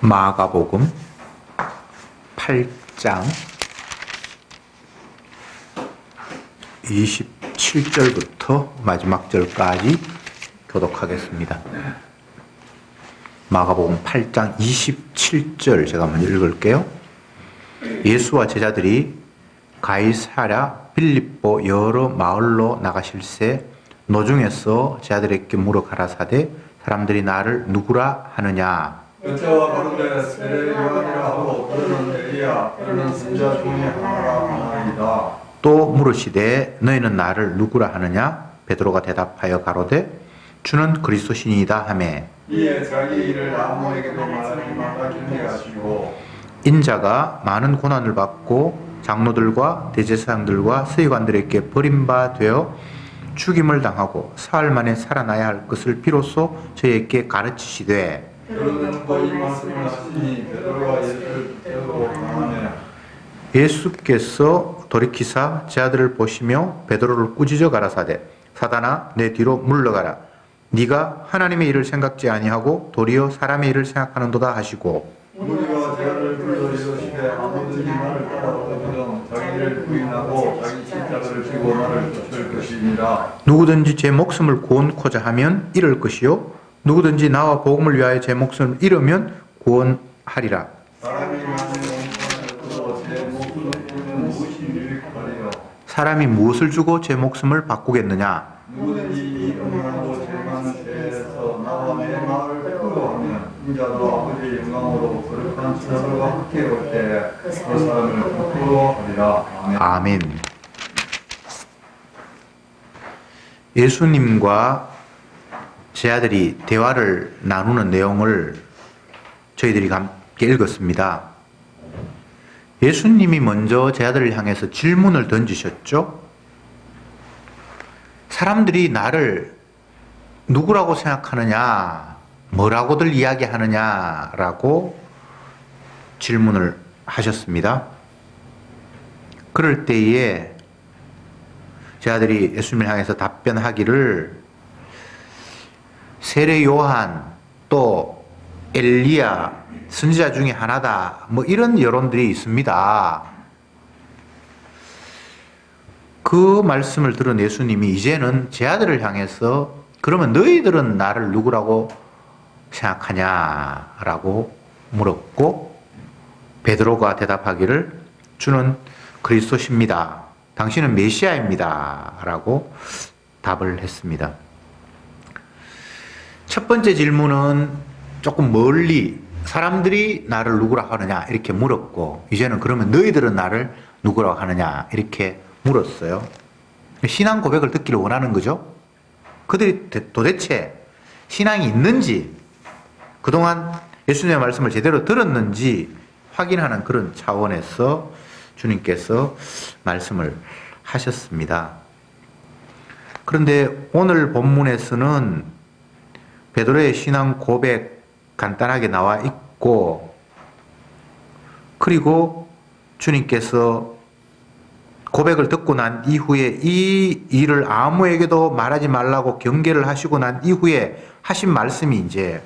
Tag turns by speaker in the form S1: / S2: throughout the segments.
S1: 마가복음 8장 27절부터 마지막 절까지 교독하겠습니다. 마가복음 8장 27절 제가 먼저 읽을게요. 예수와 제자들이 가이사랴 빌립보 여러 마을로 나가실새 노중에서 제자들에게 물어 가라사대 사람들이 나를 누구라 하느냐.
S2: 어쩌 가로되 세례 요한이라 하고 그러는 엘리야 그러는 선지자 중에 하나라 하나이다.
S1: 또 물으시되 너희는 나를 누구라 하느냐. 베드로가 대답하여 가로되 주는 그리스도시니이다 하매
S2: 이에 자기 일을 아무에게도 말하지 말아주게 하시고
S1: 인자가 많은 고난을 받고 장로들과 대제사장들과 서기관들에게 버림받아 죽임을 당하고 사흘 만에 살아나야 할 것을 비로소 저희에게 가르치시되
S2: 그러는 거이 말씀을 하시니 베드로가 예수를 붙들고 강하네.
S1: 예수께서 돌이키사 제 아들을 보시며 베드로를 꾸짖어 가라사대 사단아 내 뒤로 물러가라. 네가 하나님의 일을 생각지 아니하고 도리어 사람의 일을 생각하는도다 하시고
S2: 우리가 제자를 불러 이르시되 아무든지 나를 따라오거든 자기를 부인하고 자기 십자가를 지고 나를 쫓을 것이니라.
S1: 누구든지 제 목숨을 구원코자 하면 잃을 것이요 누구든지 나와 복음을 위하여 제 목숨을 잃으면 구원하리라.
S2: 사람이 많은 영광을 얻어 제 목숨을 잃으면 무엇이 유익하리요.
S1: 사람이 무엇을 주고 제 목숨을 바꾸겠느냐.
S2: 누구든지 이 영광으로 제 많은 죄에서 나와 내 마음을 부끄러워하면 인자도 아버지의 영광으로 거룩한 천사들과 함께 올 때 그 사람을 부끄러워하리라. 아멘.
S1: 아멘. 예수님과 제 아들이 대화를 나누는 내용을 저희들이 함께 읽었습니다. 예수님이 먼저 제 아들을 향해서 질문을 던지셨죠? 사람들이 나를 누구라고 생각하느냐, 뭐라고들 이야기하느냐라고 질문을 하셨습니다. 그럴 때에 제 아들이 예수님을 향해서 답변하기를 세례 요한 또 엘리야 선지자 중에 하나다 뭐 이런 여론들이 있습니다. 그 말씀을 들은 예수님이 이제는 제 아들을 향해서 그러면 너희들은 나를 누구라고 생각하냐라고 물었고 베드로가 대답하기를 주는 그리스도십니다. 당신은 메시아입니다. 라고 답을 했습니다. 첫 번째 질문은 조금 멀리 사람들이 나를 누구라 하느냐 이렇게 물었고 이제는 그러면 너희들은 나를 누구라고 하느냐 이렇게 물었어요. 신앙 고백을 듣기를 원하는 거죠. 그들이 도대체 신앙이 있는지 그동안 예수님의 말씀을 제대로 들었는지 확인하는 그런 차원에서 주님께서 말씀을 하셨습니다. 그런데 오늘 본문에서는 베드로의 신앙 고백 간단하게 나와 있고 그리고 주님께서 고백을 듣고 난 이후에 이 일을 아무에게도 말하지 말라고 경계를 하시고 난 이후에 하신 말씀이 이제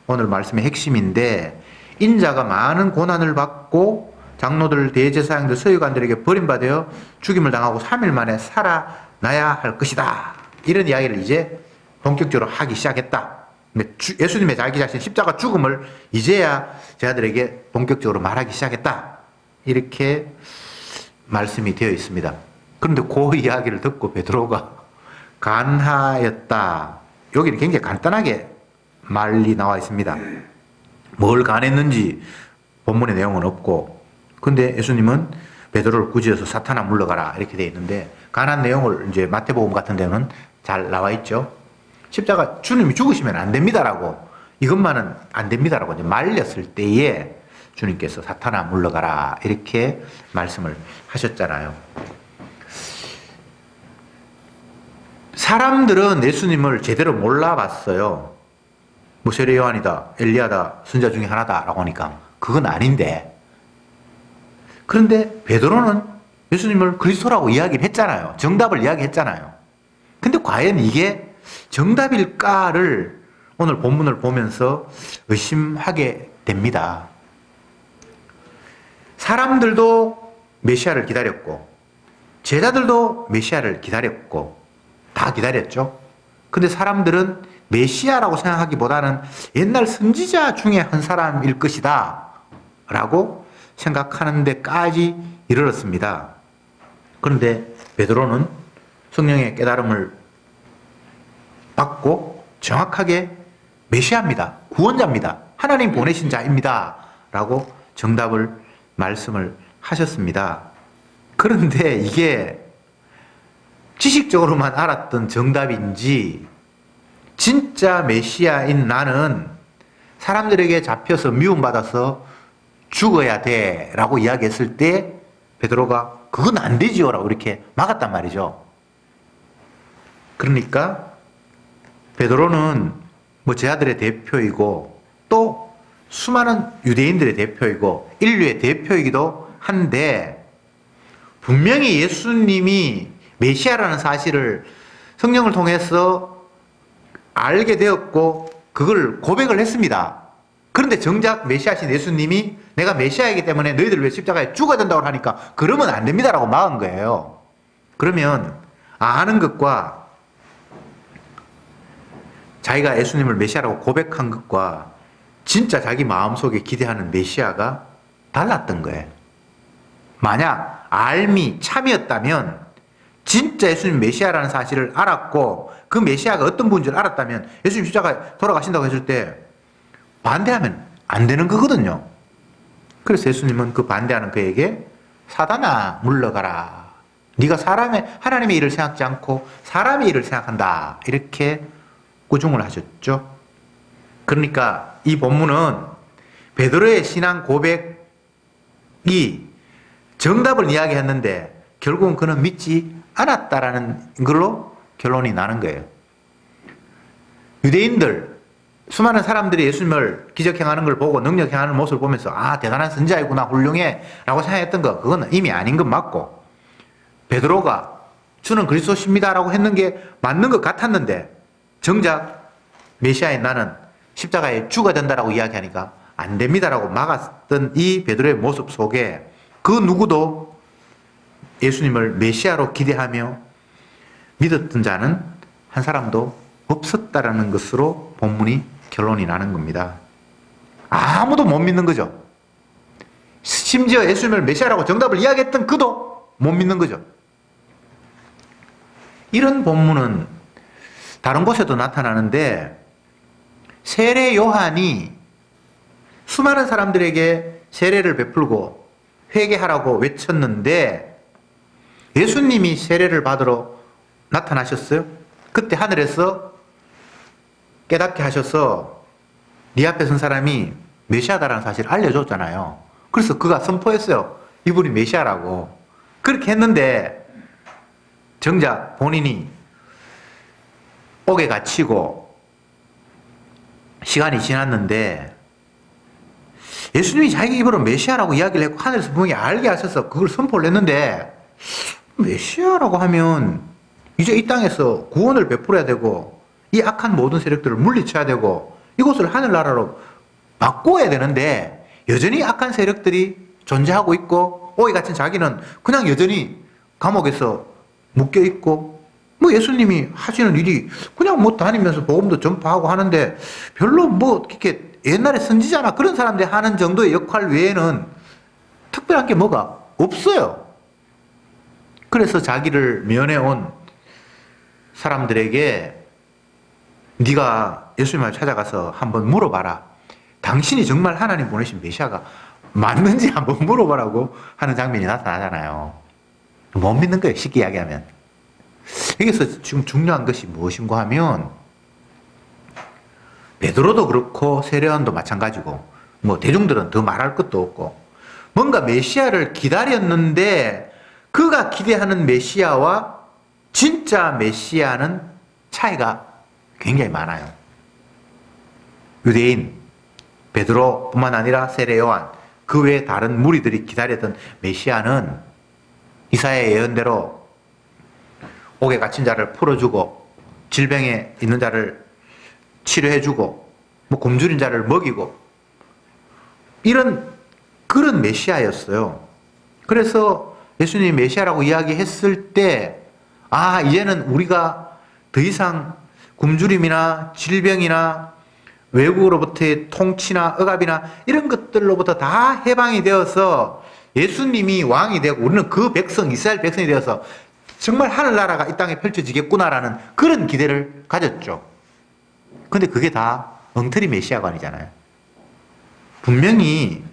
S1: 오늘 말씀의 핵심인데 인자가 많은 고난을 받고 장로들, 대제사장들, 서기관들에게 버림받아 죽임을 당하고 3일 만에 살아나야 할 것이다. 이런 이야기를 이제 본격적으로 하기 시작했다. 예수님의 자기 자신 십자가 죽음을 이제야 제자들에게 본격적으로 말하기 시작했다. 이렇게 말씀이 되어 있습니다. 그런데 그 이야기를 듣고 베드로가 간하였다. 여기는 굉장히 간단하게 말이 나와 있습니다. 뭘 간했는지 본문의 내용은 없고 근데 예수님은 베드로를 꾸짖어서 사탄아 물러가라 이렇게 되어 있는데 간한 내용을 이제 마태복음 같은 데는 잘 나와 있죠. 십자가 주님이 죽으시면 안 됩니다라고 이것만은 안 됩니다라고 이제 말렸을 때에 주님께서 사탄아 물러가라 이렇게 말씀을 하셨잖아요. 사람들은 예수님을 제대로 몰라봤어요. 뭐 세례 요한이다, 엘리야다, 선지자 중에 하나다라고 하니까 그건 아닌데 그런데 베드로는 예수님을 그리스도라고 이야기를 했잖아요. 정답을 이야기했잖아요. 근데 과연 이게 정답일까를 오늘 본문을 보면서 의심하게 됩니다. 사람들도 메시아를 기다렸고 제자들도 메시아를 기다렸고 다 기다렸죠. 근데 사람들은 메시아라고 생각하기보다는 옛날 선지자 중에 한 사람일 것이다 라고 생각하는 데까지 이르렀습니다. 그런데 베드로는 성령의 깨달음을 받고 정확하게 메시아입니다. 구원자입니다. 하나님 보내신 자입니다. 라고 정답을 말씀을 하셨습니다. 그런데 이게 지식적으로만 알았던 정답인지 진짜 메시아인 나는 사람들에게 잡혀서 미움받아서 죽어야 돼 라고 이야기했을 때 베드로가 그건 안 되지요 라고 이렇게 막았단 말이죠. 그러니까 베드로는 뭐 제자들의 대표이고 또 수많은 유대인들의 대표이고 인류의 대표이기도 한데 분명히 예수님이 메시아라는 사실을 성령을 통해서 알게 되었고 그걸 고백을 했습니다. 그런데 정작 메시아신 예수님이 내가 메시아이기 때문에 너희들 왜 십자가에 죽어야 된다고 하니까 그러면 안 됩니다라고 막은 거예요. 그러면 아는 것과 자기가 예수님을 메시아라고 고백한 것과 진짜 자기 마음속에 기대하는 메시아가 달랐던 거예요. 만약 알미 참이었다면 진짜 예수님 메시아라는 사실을 알았고 그 메시아가 어떤 분인 줄 알았다면 예수님 십자가에 돌아가신다고 했을 때 반대하면 안 되는 거거든요. 그래서 예수님은 그 반대하는 그에게 사단아 물러가라. 네가 하나님의 일을 생각지 않고 사람의 일을 생각한다. 이렇게 꾸중을 하셨죠. 그러니까 이 본문은 베드로의 신앙 고백이 정답을 이야기했는데 결국은 그는 믿지 않았다라는 걸로 결론이 나는 거예요. 유대인들 수많은 사람들이 예수님을 기적행하는 걸 보고 능력행하는 모습을 보면서 아 대단한 선지자이구나 훌륭해 라고 생각했던 거 그건 이미 아닌 건 맞고 베드로가 주는 그리스도십니다 라고 했는 게 맞는 것 같았는데 정작 메시아인 나는 십자가에 죽어야 된다라고 이야기하니까 안 됩니다라고 막았던 이 베드로의 모습 속에 그 누구도 예수님을 메시아로 기대하며 믿었던 자는 한 사람도 없었다라는 것으로 본문이 결론이 나는 겁니다. 아무도 못 믿는 거죠. 심지어 예수님을 메시아라고 정답을 이야기했던 그도 못 믿는 거죠. 이런 본문은 다른 곳에도 나타나는데 세례 요한이 수많은 사람들에게 세례를 베풀고 회개하라고 외쳤는데 예수님이 세례를 받으러 나타나셨어요. 그때 하늘에서 깨닫게 하셔서 네 앞에 선 사람이 메시아다라는 사실을 알려줬잖아요. 그래서 그가 선포했어요. 이분이 메시아라고. 그렇게 했는데 정작 본인이 옥에 갇히고 시간이 지났는데 예수님이 자기 입으로 메시아라고 이야기를 했고 하늘에서 분명히 알게 하셔서 그걸 선포를 했는데 메시아라고 하면 이제 이 땅에서 구원을 베풀어야 되고 이 악한 모든 세력들을 물리쳐야 되고 이곳을 하늘나라로 바꿔야 되는데 여전히 악한 세력들이 존재하고 있고 오이 같은 자기는 그냥 여전히 감옥에서 묶여 있고 뭐 예수님이 하시는 일이 그냥 뭐 다니면서 복음도 전파하고 하는데 별로 뭐 이렇게 옛날에 선지자나 그런 사람들이 하는 정도의 역할 외에는 특별한 게 뭐가 없어요. 그래서 자기를 면해온 사람들에게 네가 예수님을 찾아가서 한번 물어봐라. 당신이 정말 하나님 보내신 메시아가 맞는지 한번 물어보라고 하는 장면이 나타나잖아요. 못 믿는 거예요. 쉽게 이야기하면. 여기서 지금 중요한 것이 무엇인가 하면 베드로도 그렇고 세례요한도 마찬가지고 뭐 대중들은 더 말할 것도 없고 뭔가 메시아를 기다렸는데 그가 기대하는 메시아와 진짜 메시아는 차이가 굉장히 많아요. 유대인 베드로뿐만 아니라 세례요한 그 외에 다른 무리들이 기다렸던 메시아는 이사야의 예언대로 옥에 갇힌 자를 풀어주고 질병에 있는 자를 치료해주고 뭐 굶주린 자를 먹이고 그런 메시아였어요. 그래서 예수님이 메시아라고 이야기했을 때, 이제는 우리가 더 이상 굶주림이나 질병이나 외국으로부터의 통치나 억압이나 이런 것들로부터 다 해방이 되어서 예수님이 왕이 되고 우리는 그 백성, 이스라엘 백성이 되어서 정말 하늘나라가 이 땅에 펼쳐지겠구나라는 그런 기대를 가졌죠. 근데 그게 다 엉터리 메시아관이잖아요. 분명히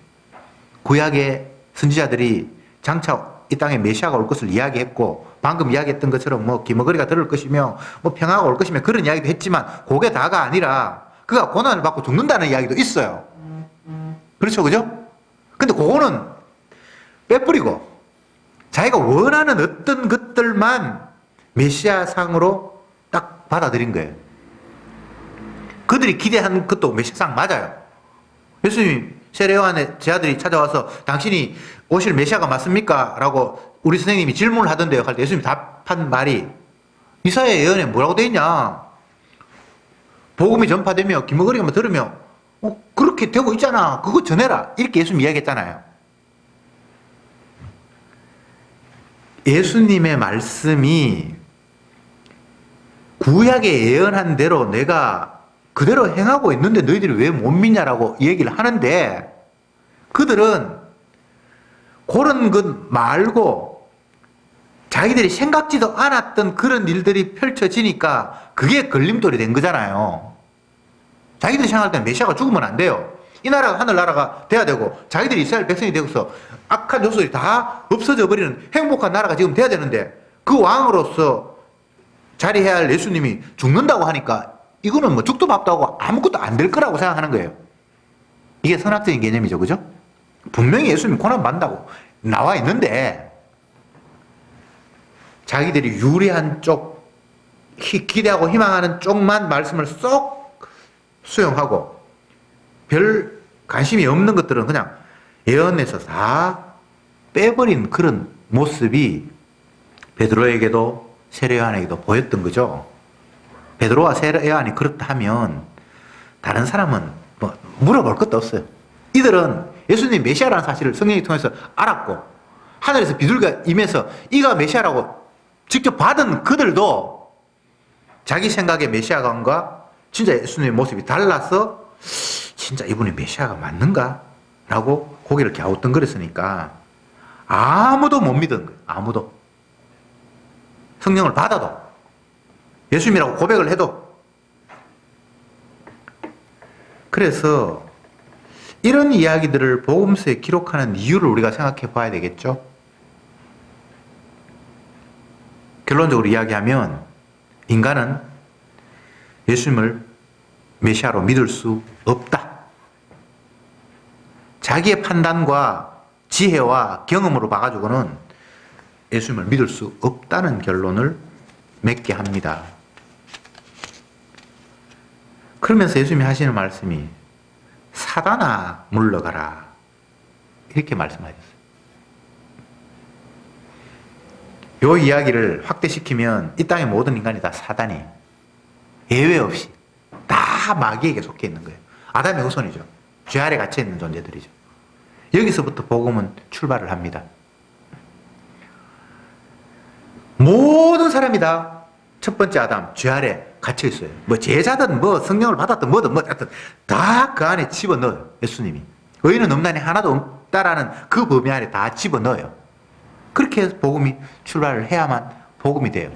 S1: 구약의 선지자들이 장차 이 땅에 메시아가 올 것을 이야기했고, 방금 이야기했던 것처럼 뭐 기머거리가 들을 것이며 뭐 평화가 올 것이며 그런 이야기도 했지만, 그게 다가 아니라 그가 고난을 받고 죽는다는 이야기도 있어요. 그렇죠, 그죠? 근데 그거는 빼뿌리고 자기가 원하는 어떤 것들만 메시아상으로 딱 받아들인 거예요. 그들이 기대한 것도 메시아상 맞아요. 예수님 세례요한의 제자들이 찾아와서 당신이 오실 메시아가 맞습니까? 라고 우리 선생님이 질문을 하던데요. 할 때 예수님이 답한 말이, 이사야 예언에 뭐라고 돼 있냐? 복음이 전파되며 기머거리가 들으며 그렇게 되고 있잖아. 그거 전해라. 이렇게 예수님이 이야기했잖아요. 예수님의 말씀이 구약에 예언한 대로 내가 그대로 행하고 있는데 너희들이 왜 못 믿냐라고 얘기를 하는데, 그들은 그런 것 말고 자기들이 생각지도 않았던 그런 일들이 펼쳐지니까 그게 걸림돌이 된 거잖아요. 자기들이 생각할 때는 메시아가 죽으면 안 돼요. 이 나라가 하늘나라가 돼야 되고 자기들이 이스라엘 백성이 되고서 악한 요소들이 다 없어져 버리는 행복한 나라가 지금 돼야 되는데, 그 왕으로서 자리해야 할 예수님이 죽는다고 하니까 이거는 뭐 죽도 밥도 하고 아무것도 안 될 거라고 생각하는 거예요. 이게 선악적인 개념이죠. 그죠? 분명히 예수님이 고난 받는다고 나와 있는데, 자기들이 유리한 쪽, 기대하고 희망하는 쪽만 말씀을 쏙 수용하고 별 관심이 없는 것들은 그냥 예언에서 다 빼버린 그런 모습이 베드로에게도 세례요한에게도 보였던 거죠. 베드로와 세례요한이 그렇다 하면 다른 사람은 뭐 물어볼 것도 없어요. 이들은 예수님 메시아라는 사실을 성령이 통해서 알았고, 하늘에서 비둘기가 임해서 이가 메시아라고 직접 받은 그들도 자기 생각의 메시아관과 진짜 예수님의 모습이 달라서 진짜 이분이 메시아가 맞는가? 라고 고개를 갸우뚱거렸으니까 아무도 못 믿은 거예요. 아무도. 성령을 받아도, 예수님이라고 고백을 해도. 그래서 이런 이야기들을 복음서에 기록하는 이유를 우리가 생각해 봐야 되겠죠. 결론적으로 이야기하면 인간은 예수님을 메시아로 믿을 수 없다. 자기의 판단과 지혜와 경험으로 봐가지고는 예수님을 믿을 수 없다는 결론을 맺게 합니다. 그러면서 예수님이 하시는 말씀이 사단아 물러가라, 이렇게 말씀하셨어요. 이 이야기를 확대시키면 이 땅의 모든 인간이 다 사단이 예외 없이 다 마귀에게 속해 있는 거예요. 아담의 후손이죠. 죄 아래 갇혀 있는 존재들이죠. 여기서부터 복음은 출발을 합니다. 모든 사람이 다 첫 번째 아담, 죄 아래 갇혀 있어요. 뭐 제자든 뭐 성령을 받았든 뭐든 다 그 안에 집어넣어요. 예수님이. 의인은 없나니 하나도 없다라는 그 범위 안에 다 집어넣어요. 그렇게 해서 복음이 출발을 해야만 복음이 돼요.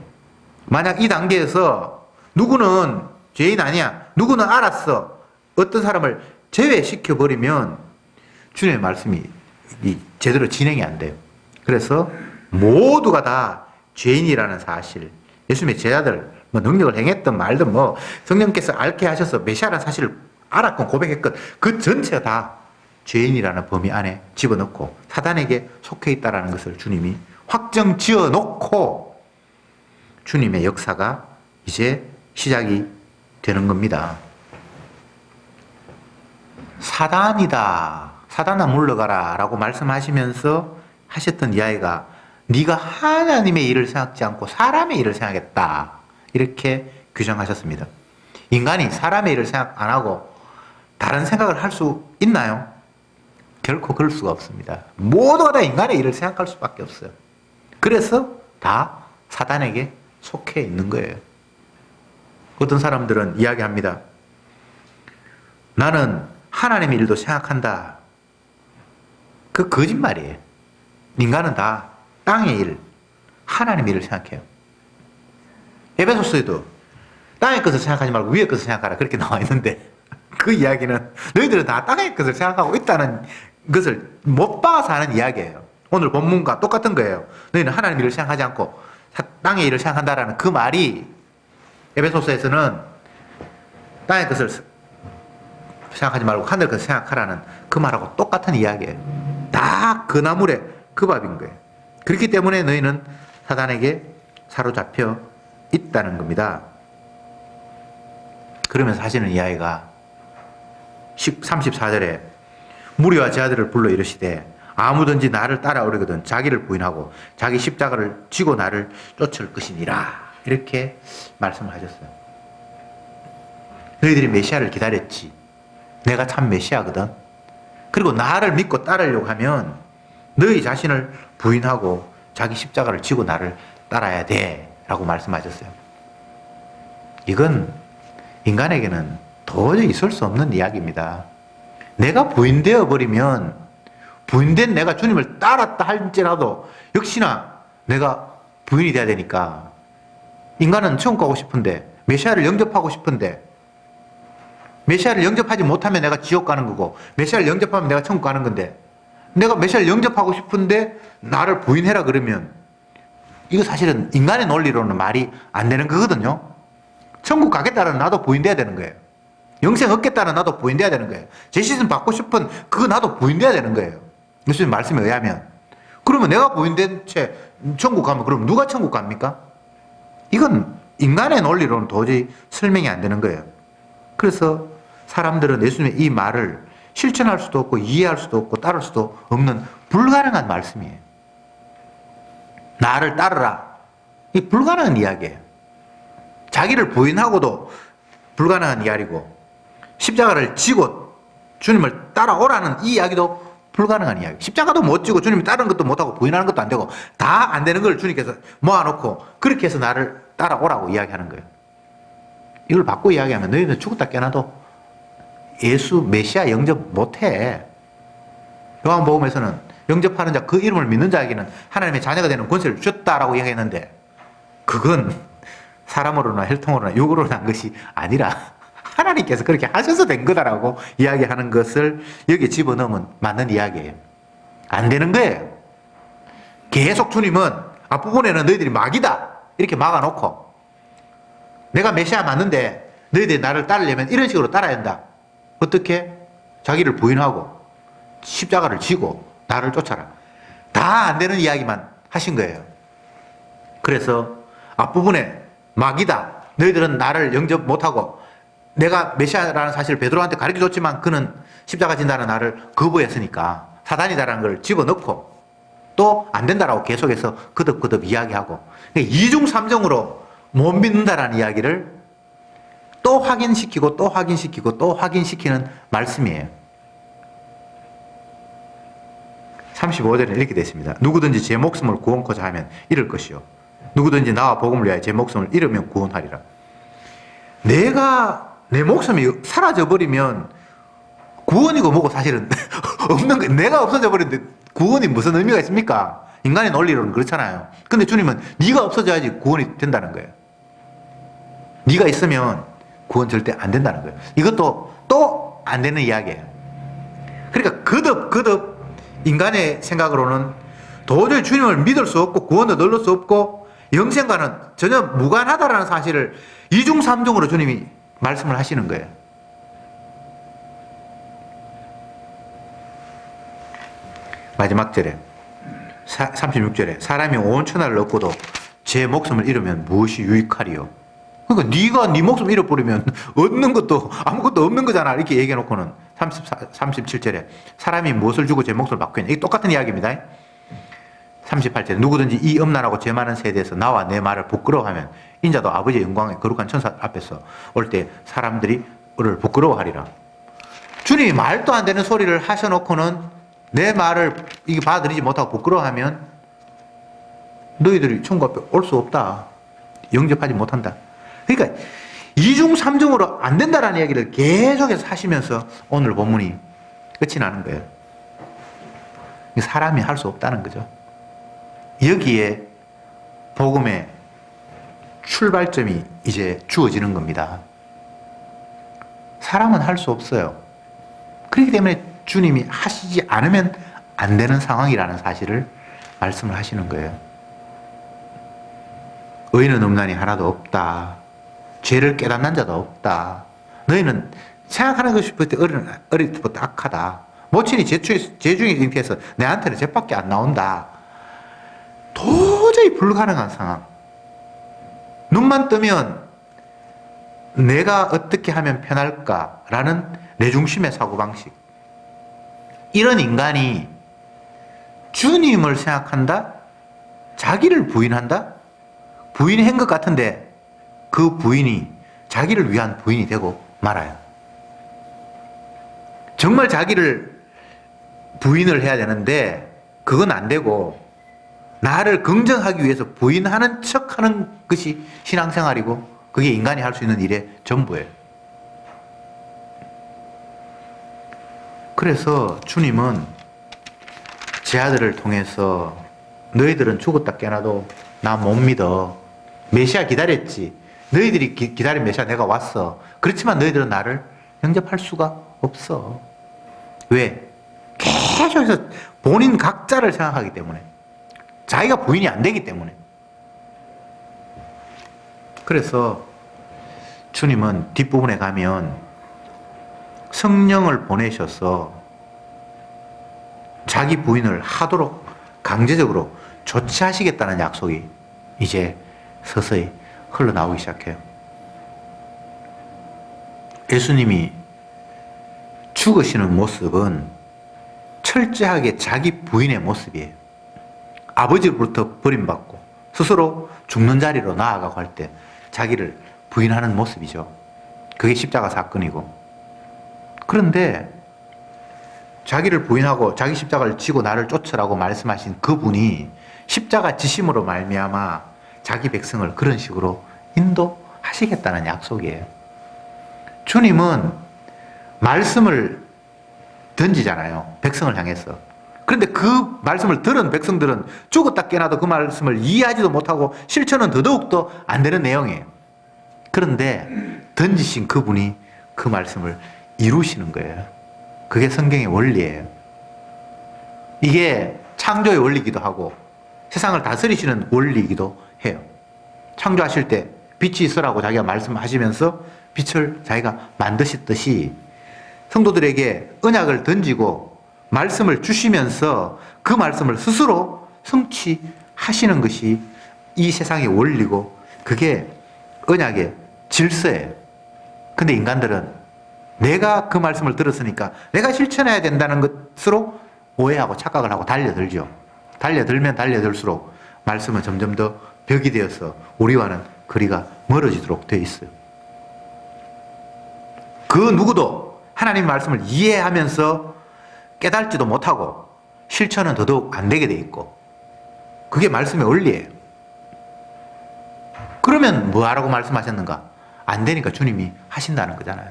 S1: 만약 이 단계에서 누구는 죄인 아니야, 누구는 알았어, 어떤 사람을 제외시켜버리면 주님의 말씀이 제대로 진행이 안 돼요. 그래서 모두가 다 죄인이라는 사실, 예수님의 제자들 뭐 능력을 행했든 말든 뭐 성령께서 앓게 하셔서 메시아라는 사실을 알았건 고백했건 그 전체가 다 죄인이라는 범위 안에 집어넣고 사단에게 속해 있다는 것을 주님이 확정 지어 놓고 주님의 역사가 이제 시작이 되는 겁니다. 사단이다, 사단아 물러가라 라고 말씀하시면서 하셨던 이야기가 네가 하나님의 일을 생각지 않고 사람의 일을 생각했다, 이렇게 규정하셨습니다. 인간이 사람의 일을 생각 안 하고 다른 생각을 할 수 있나요? 결코 그럴 수가 없습니다. 모두가 다 인간의 일을 생각할 수밖에 없어요. 그래서 다 사단에게 속해 있는 거예요. 어떤 사람들은 이야기합니다. 나는 하나님의 일도 생각한다. 그 거짓말이에요. 인간은 다 땅의 일, 하나님의 일을 생각해요. 에베소서에도 땅의 것을 생각하지 말고 위의 것을 생각하라 그렇게 나와 있는데 그 이야기는 너희들은 다 땅의 것을 생각하고 있다는 것을 못 봐서 하는 이야기예요. 오늘 본문과 똑같은 거예요. 너희는 하나님의 일을 생각하지 않고 땅의 일을 생각한다라는 그 말이 에베소서에서는 땅의 것을 생각하지 말고 하늘 것을 생각하라는 그 말하고 똑같은 이야기예요. 다 그 나물에 그 밥인 거예요. 그렇기 때문에 너희는 사단에게 사로잡혀 있다는 겁니다. 그러면서 하시는 이야기가 34절에 무리와 제 아들을 불러 이르시되 아무든지 나를 따라오려거든 자기를 부인하고 자기 십자가를 지고 나를 쫓을 것이니라 이렇게 말씀을 하셨어요. 너희들이 메시아를 기다렸지. 내가 참 메시아거든. 그리고 나를 믿고 따르려고 하면 너희 자신을 부인하고 자기 십자가를 지고 나를 따라야 돼 라고 말씀하셨어요. 이건 인간에게는 도저히 있을 수 없는 이야기입니다. 내가 부인되어 버리면 부인된 내가 주님을 따랐다 할지라도 역시나 내가 부인이 돼야 되니까 인간은 천국 가고 싶은데 메시아를 영접하고 싶은데 메시아를 영접하지 못하면 내가 지옥 가는 거고 메시아를 영접하면 내가 천국 가는 건데 내가 메시아를 영접하고 싶은데 나를 부인해라 그러면 이거 사실은 인간의 논리로는 말이 안 되는 거거든요. 천국 가겠다는 나도 부인돼야 되는 거예요. 영생 얻겠다는 나도 부인돼야 되는 거예요. 제시슨 받고 싶은 그거 나도 부인돼야 되는 거예요. 예수님 말씀에 의하면. 그러면 내가 부인된 채 천국 가면 그럼 누가 천국 갑니까? 이건 인간의 논리로는 도저히 설명이 안 되는 거예요. 그래서 사람들은 예수님의 이 말을 실천할 수도 없고 이해할 수도 없고 따를 수도 없는 불가능한 말씀이에요. 나를 따르라. 이 불가능한 이야기예요. 자기를 부인하고도 불가능한 이야기고 십자가를 지고 주님을 따라오라는 이 이야기도 불가능한 이야기. 십자가도 못 지고 주님이 따르는 것도 못하고 부인하는 것도 안 되고 다 안 되는 걸 주님께서 모아놓고 그렇게 해서 나를 따라오라고 이야기하는 거예요. 이걸 바꾸고 이야기하면 너희는 죽었다 깨어나도 예수 메시아 영접 못해. 요한복음에서는 영접하는 자 그 이름을 믿는 자에게는 하나님의 자녀가 되는 권세를 주셨다라고 이야기했는데 그건 사람으로나 혈통으로나 육으로나 한 것이 아니라 하나님께서 그렇게 하셔서 된 거다라고 이야기하는 것을 여기에 집어넣으면 맞는 이야기예요. 안 되는 거예요. 계속 주님은 앞부분에는 너희들이 마귀다 이렇게 막아놓고 내가 메시아 맞는데 너희들이 나를 따르려면 이런 식으로 따라야 한다. 어떻게? 자기를 부인하고 십자가를 지고 나를 쫓아라. 다 안 되는 이야기만 하신 거예요. 그래서 앞부분에 마귀다. 너희들은 나를 영접 못하고 내가 메시아라는 사실을 베드로한테 가르쳐줬지만 그는 십자가 진다는 나를 거부했으니까 사단이다라는 걸 집어넣고 또 안 된다라고 계속해서 거듭거듭 이야기하고 이중삼정으로 못 믿는다라는 이야기를 또 확인시키고 또 확인시키고 또 확인시키는 말씀이에요. 35절에 이렇게 되어 있습니다. 누구든지 제 목숨을 구원코자 하면 잃을 것이요 누구든지 나와 복음을 위하여 제 목숨을 잃으면 구원하리라. 내가 내 목숨이 사라져버리면 구원이고 뭐고 사실은 없는 거. 내가 없어져 버리는데 구원이 무슨 의미가 있습니까? 인간의 논리로는 그렇잖아요. 근데 주님은 네가 없어져야지 구원이 된다는 거예요. 네가 있으면 구원 절대 안 된다는 거예요. 이것도 또 안 되는 이야기예요. 그러니까 거듭 인간의 생각으로는 도저히 주님을 믿을 수 없고 구원도 넣을 수 없고 영생과는 전혀 무관하다라는 사실을 이중삼중으로 주님이 말씀을 하시는 거예요. 마지막 절에 36절에 사람이 온 천하를 얻고도 제 목숨을 잃으면 무엇이 유익하리요? 그러니까 네가 네 목숨 잃어버리면 얻는 것도 아무것도 없는 거잖아. 이렇게 얘기해 놓고는 37절에 사람이 무엇을 주고 제 목숨을 받겠냐. 이게 똑같은 이야기입니다. 38절에 누구든지 이 엄난하고 죄 많은 세대에서 나와 내 말을 부끄러워하면 인자도 아버지의 영광의 거룩한 천사 앞에서 올 때 사람들이 를 부끄러워하리라. 주님이 말도 안 되는 소리를 하셔놓고는 내 말을 이게 받아들이지 못하고 부끄러워하면 너희들이 천국 앞에 올 수 없다. 영접하지 못한다. 그러니까 이중 삼중으로 안 된다라는 이야기를 계속해서 하시면서 오늘 본문이 끝이 나는 거예요. 사람이 할 수 없다는 거죠. 여기에 복음의 출발점이 이제 주어지는 겁니다. 사람은 할 수 없어요. 그렇기 때문에 주님이 하시지 않으면 안 되는 상황이라는 사실을 말씀을 하시는 거예요. 의인은 없나니 하나도 없다. 죄를 깨닫는 자도 없다. 너희는 생각하는 것이 어릴 때부터 악하다. 모친이 제중에 잉태해서 내한테는 죄밖에 안 나온다. 도저히 불가능한 상황. 눈만 뜨면 내가 어떻게 하면 편할까라는 내중심의 사고방식. 이런 인간이 주님을 생각한다? 자기를 부인한다? 부인한 것 같은데 그 부인이 자기를 위한 부인이 되고 말아요. 정말 자기를 부인을 해야 되는데 그건 안 되고 나를 긍정하기 위해서 부인하는 척하는 것이 신앙생활이고 그게 인간이 할 수 있는 일의 전부예요. 그래서 주님은 제 아들을 통해서 너희들은 죽었다 깨어나도 나 못 믿어. 메시아 기다렸지. 너희들이 기다린 메시아 내가 왔어. 그렇지만 너희들은 나를 영접할 수가 없어. 왜? 계속해서 본인 각자를 생각하기 때문에. 자기가 부인이 안 되기 때문에. 그래서 주님은 뒷부분에 가면 성령을 보내셔서 자기 부인을 하도록 강제적으로 조치하시겠다는 약속이 이제 서서히 흘러나오기 시작해요. 예수님이 죽으시는 모습은 철저하게 자기 부인의 모습이에요. 아버지로부터 버림받고 스스로 죽는 자리로 나아가고 할 때 자기를 부인하는 모습이죠. 그게 십자가 사건이고. 그런데 자기를 부인하고 자기 십자가를 지고 나를 쫓으라고 말씀하신 그분이 십자가 지심으로 말미암아 자기 백성을 그런 식으로 인도하시겠다는 약속이에요. 주님은 말씀을 던지잖아요. 백성을 향해서. 그런데 그 말씀을 들은 백성들은 죽었다 깨어나도 그 말씀을 이해하지도 못하고 실천은 더더욱더 안 되는 내용이에요. 그런데 던지신 그분이 그 말씀을 이루시는 거예요. 그게 성경의 원리예요. 이게 창조의 원리이기도 하고 세상을 다스리시는 원리이기도 해요. 창조하실 때 빛이 있으라고 자기가 말씀하시면서 빛을 자기가 만드셨듯이 성도들에게 언약을 던지고 말씀을 주시면서 그 말씀을 스스로 성취하시는 것이 이 세상의 원리고 그게 언약의 질서예요. 근데 인간들은 내가 그 말씀을 들었으니까 내가 실천해야 된다는 것으로 오해하고 착각을 하고 달려들죠. 달려들면 달려들수록 말씀은 점점 더 벽이 되어서 우리와는 거리가 멀어지도록 되어 있어요. 그 누구도 하나님 말씀을 이해하면서 깨달지도 못하고 실천은 더더욱 안 되게 돼 있고 그게 말씀의 원리예요. 그러면 뭐하라고 말씀하셨는가? 안 되니까 주님이 하신다는 거잖아요.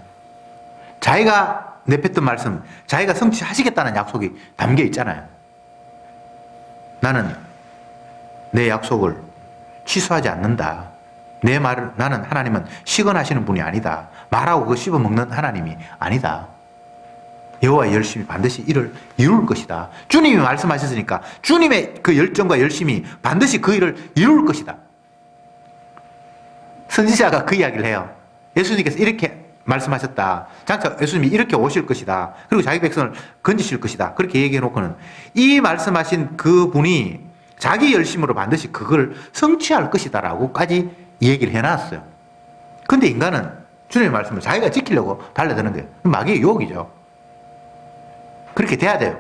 S1: 자기가 내뱉던 말씀, 자기가 성취하시겠다는 약속이 담겨 있잖아요. 나는 내 약속을 취소하지 않는다. 내 말을, 나는 하나님은 시건하시는 분이 아니다. 말하고 그거 씹어먹는 하나님이 아니다. 여호와의 열심이 반드시 이를 이룰 것이다. 주님이 말씀하셨으니까 주님의 그 열정과 열심이 반드시 그 일을 이룰 것이다. 선지자가 그 이야기를 해요. 예수님께서 이렇게 말씀하셨다. 장차 예수님이 이렇게 오실 것이다. 그리고 자기 백성을 건지실 것이다. 그렇게 얘기해 놓고는 이 말씀하신 그 분이 자기 열심으로 반드시 그걸 성취할 것이다 라고까지 얘기를 해놨어요. 근데 인간은 주님의 말씀을 자기가 지키려고 달려드는 거예요. 마귀의 유혹이죠. 그렇게 돼야 돼요.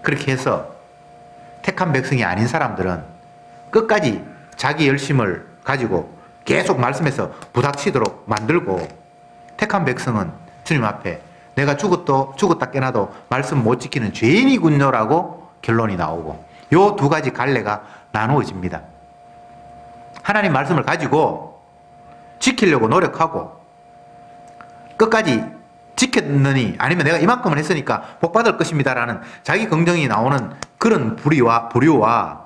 S1: 그렇게 해서 택한 백성이 아닌 사람들은 끝까지 자기 열심을 가지고 계속 말씀에서 부닥치도록 만들고 택한 백성은 주님 앞에 내가 죽었다 깨나도 말씀 못 지키는 죄인이군요라고 결론이 나오고, 요 두 가지 갈래가 나누어집니다. 하나님 말씀을 가지고 지키려고 노력하고 끝까지 지켰느니, 아니면 내가 이만큼은 했으니까 복 받을 것입니다라는 자기 긍정이 나오는 그런 부류와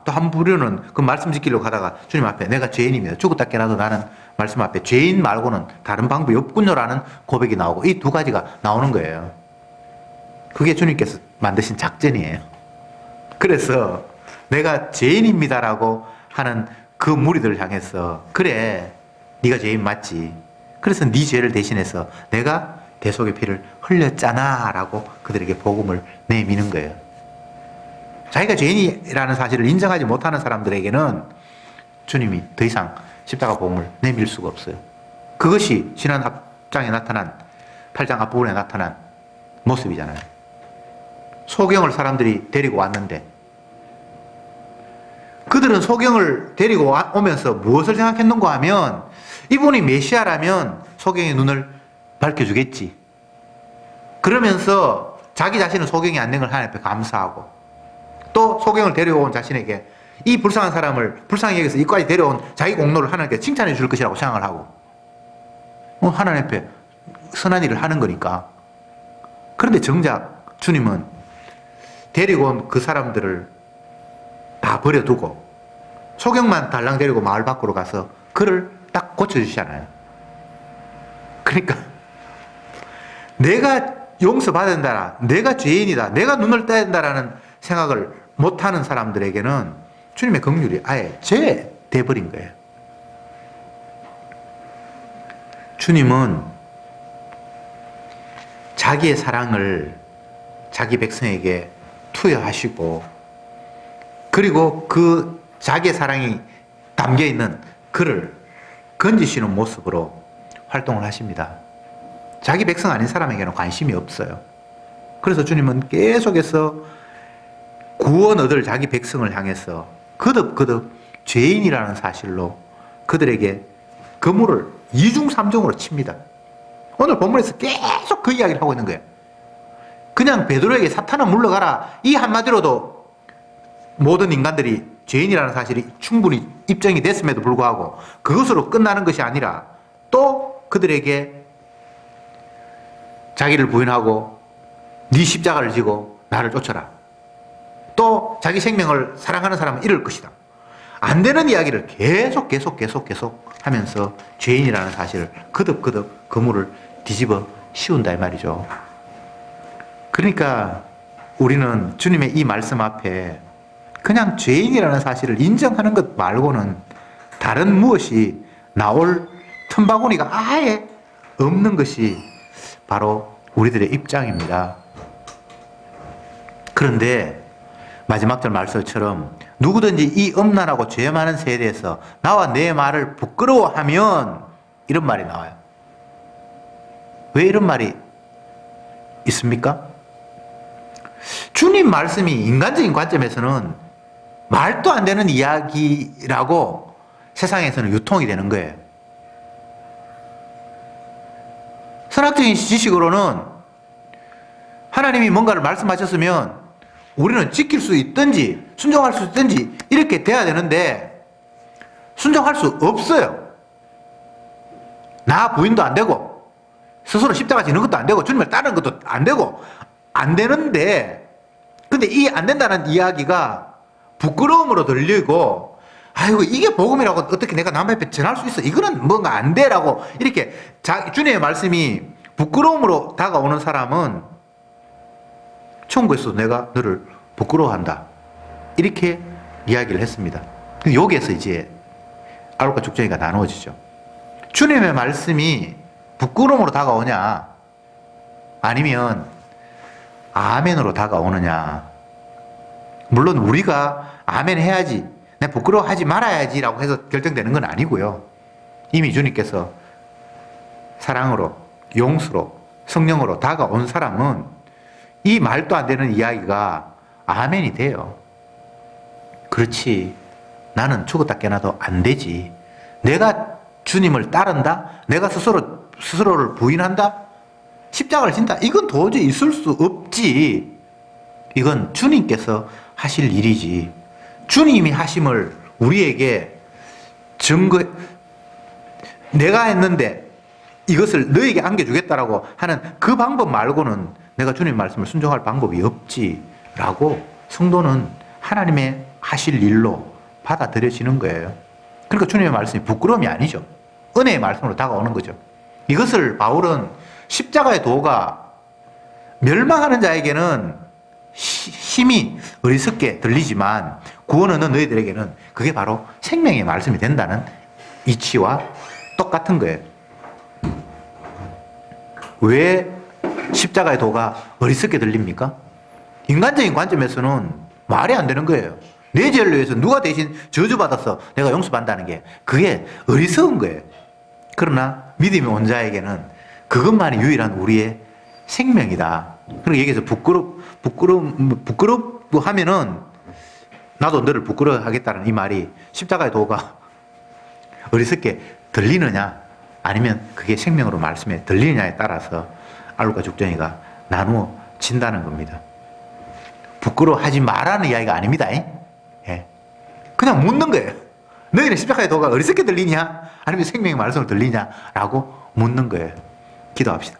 S1: 또 한 부류는 그 말씀 지키려고 하다가 주님 앞에 내가 죄인입니다. 죽었다 깨나도 나는 말씀 앞에 죄인 말고는 다른 방법이 없군요라는 고백이 나오고, 이 두 가지가 나오는 거예요. 그게 주님께서 만드신 작전이에요. 그래서 내가 죄인입니다라고 하는 그 무리들을 향해서, 그래 네가 죄인 맞지, 그래서 네 죄를 대신해서 내가 대속의 피를 흘렸잖아 라고 그들에게 복음을 내미는 거예요. 자기가 죄인이라는 사실을 인정하지 못하는 사람들에게는 주님이 더 이상 십자가 복음을 내밀 수가 없어요. 그것이 지난 앞장에 나타난 8장 앞부분에 나타난 모습이잖아요. 소경을 사람들이 데리고 왔는데, 그들은 소경을 데리고 오면서 무엇을 생각했는가 하면, 이분이 메시아라면 소경의 눈을 밝혀주겠지. 그러면서 자기 자신은 소경이 안 된 걸 하나님 앞에 감사하고, 또 소경을 데려온 자신에게 이 불쌍한 사람을 불쌍히 여기서 이까지 데려온 자기 공로를 하나님께 칭찬해 줄 것이라고 생각을 하고, 하나님 앞에 선한 일을 하는 거니까. 그런데 정작 주님은 데리고 온 그 사람들을 다 버려두고 소경만 달랑 데리고 마을 밖으로 가서 그를 딱 고쳐주시잖아요. 그러니까 내가 용서받은다, 내가 죄인이다, 내가 눈을 떼야 된다라는 생각을 못하는 사람들에게는 주님의 긍휼이 아예 제돼버린 거예요. 주님은 자기의 사랑을 자기 백성에게 투여하시고, 그리고 그 자기의 사랑이 담겨있는 그를 건지시는 모습으로 활동을 하십니다. 자기 백성 아닌 사람에게는 관심이 없어요. 그래서 주님은 계속해서 구원 얻을 자기 백성을 향해서 거듭 죄인이라는 사실로 그들에게 그물을 이중삼중으로 칩니다. 오늘 본문에서 계속 그 이야기를 하고 있는 거예요. 그냥 베드로에게 사탄아 물러가라, 이 한마디로도 모든 인간들이 죄인이라는 사실이 충분히 입증이 됐음에도 불구하고 그것으로 끝나는 것이 아니라, 또 그들에게 자기를 부인하고 네 십자가를 지고 나를 쫓아라, 또 자기 생명을 사랑하는 사람은 이럴 것이다, 안 되는 이야기를 계속 하면서 죄인이라는 사실을 거듭 그물을 뒤집어 씌운다 이 말이죠. 그러니까 우리는 주님의 이 말씀 앞에 그냥 죄인이라는 사실을 인정하는 것 말고는 다른 무엇이 나올 틈바구니가 아예 없는 것이 바로 우리들의 입장입니다. 그런데 마지막 절 말씀처럼 누구든지 이 음란하고 죄 많은 세대에서 나와 내 말을 부끄러워하면, 이런 말이 나와요. 왜 이런 말이 있습니까? 주님 말씀이 인간적인 관점에서는 말도 안 되는 이야기라고 세상에서는 유통이 되는 거예요. 선학적인 지식으로는 하나님이 뭔가를 말씀하셨으면 우리는 지킬 수 있든지 순종할 수 있든지 이렇게 돼야 되는데, 순종할 수 없어요. 나 부인도 안 되고 스스로 십자가 지는 것도 안 되고 주님을 따르는 것도 안 되고 안 되는데, 근데 이 안 된다는 이야기가 부끄러움으로 들리고, 아이고 이게 복음이라고 어떻게 내가 남 앞에 전할 수 있어, 이거는 뭔가 안 돼라고 이렇게 주님의 말씀이 부끄러움으로 다가오는 사람은 천국에서 내가 너를 부끄러워한다 이렇게 이야기를 했습니다. 여기에서 이제 아론과 죽정이가 나누어지죠. 주님의 말씀이 부끄러움으로 다가오냐, 아니면 아멘으로 다가오느냐. 물론 우리가 아멘 해야지, 내 부끄러워하지 말아야지라고 해서 결정되는 건 아니고요. 이미 주님께서 사랑으로, 용서로, 성령으로 다가온 사람은 이 말도 안 되는 이야기가 아멘이 돼요. 그렇지, 나는 죽었다 깨나도 안 되지, 내가 주님을 따른다, 내가 스스로를 부인한다, 십자가를 진다. 이건 도저히 있을 수 없지. 이건 주님께서 하실 일이지. 주님이 하심을 우리에게 증거, 내가 했는데 이것을 너에게 안겨주겠다라고 하는 그 방법 말고는 내가 주님 말씀을 순종할 방법이 없지. 라고 성도는 하나님의 하실 일로 받아들여지는 거예요. 그러니까 주님의 말씀이 부끄러움이 아니죠. 은혜의 말씀으로 다가오는 거죠. 이것을 바울은 십자가의 도가 멸망하는 자에게는 힘이 어리석게 들리지만 구원 얻는 너희들에게는 그게 바로 생명의 말씀이 된다는 이치와 똑같은 거예요. 왜 십자가의 도가 어리석게 들립니까? 인간적인 관점에서는 말이 안 되는 거예요. 내 죄를 위해서 누가 대신 저주받아서 내가 용서받는다는 게 그게 어리석은 거예요. 그러나 믿음이 온 자에게는 그것만이 유일한 우리의 생명이다. 그리고 여기서 부끄럽고 하면은 나도 너를 부끄러워하겠다는 이 말이 십자가의 도가 어리석게 들리느냐 아니면 그게 생명으로 말씀에 들리느냐에 따라서 알루카 죽전이가 나누어진다는 겁니다. 부끄러워하지 말라는 이야기가 아닙니다. 예. 그냥 묻는 거예요. 너희는 십자가의 도가 어리석게 들리냐 아니면 생명의 말씀으로 들리냐라고 묻는 거예요. 기도합시다.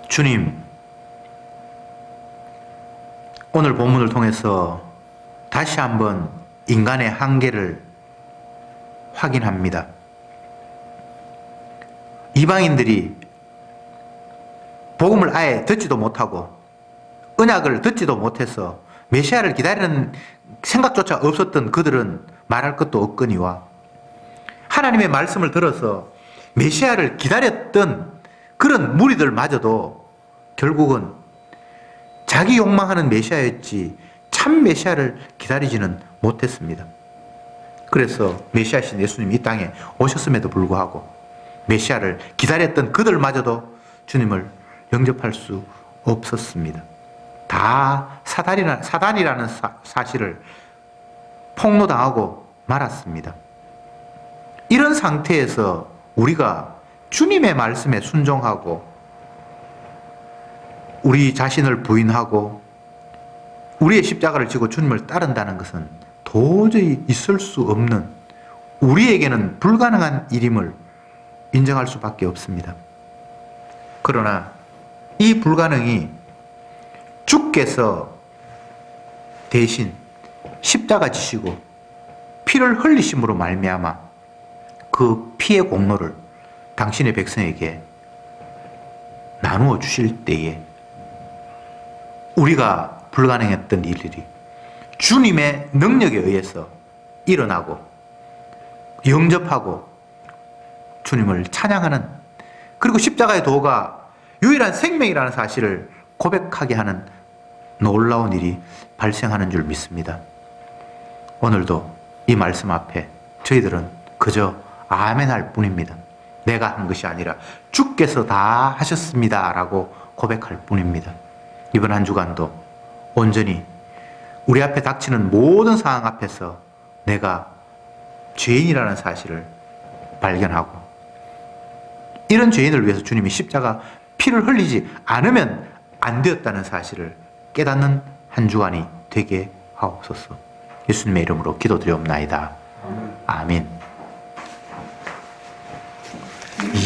S1: 주님, 오늘 본문을 통해서 다시 한번 인간의 한계를 확인합니다. 이방인들이 복음을 아예 듣지도 못하고 언약을 듣지도 못해서 메시아를 기다리는 생각조차 없었던 그들은 말할 것도 없거니와 하나님의 말씀을 들어서 메시아를 기다렸던 그런 무리들마저도 결국은 자기 욕망하는 메시아였지 참 메시아를 기다리지는 못했습니다. 그래서 메시아신 예수님이 이 땅에 오셨음에도 불구하고 메시아를 기다렸던 그들마저도 주님을 영접할 수 없었습니다. 다 사단이라는 사실을 폭로당하고 말았습니다. 이런 상태에서 우리가 주님의 말씀에 순종하고 우리 자신을 부인하고 우리의 십자가를 지고 주님을 따른다는 것은 도저히 있을 수 없는, 우리에게는 불가능한 일임을 인정할 수밖에 없습니다. 그러나 이 불가능이 주께서 대신 십자가 지시고 피를 흘리심으로 말미암아 그 피의 공로를 당신의 백성에게 나누어 주실 때에 우리가 불가능했던 일들이 주님의 능력에 의해서 일어나고 영접하고 주님을 찬양하는, 그리고 십자가의 도가 유일한 생명이라는 사실을 고백하게 하는 놀라운 일이 발생하는 줄 믿습니다. 오늘도 이 말씀 앞에 저희들은 그저 아멘 할 뿐입니다. 내가 한 것이 아니라 주께서 다 하셨습니다 라고 고백할 뿐입니다. 이번 한 주간도 온전히 우리 앞에 닥치는 모든 상황 앞에서 내가 죄인이라는 사실을 발견하고 이런 죄인을 위해서 주님이 십자가 피를 흘리지 않으면 안 되었다는 사실을 깨닫는 한 주간이 되게 하옵소서. 예수님의 이름으로 기도드리옵나이다. 아멘.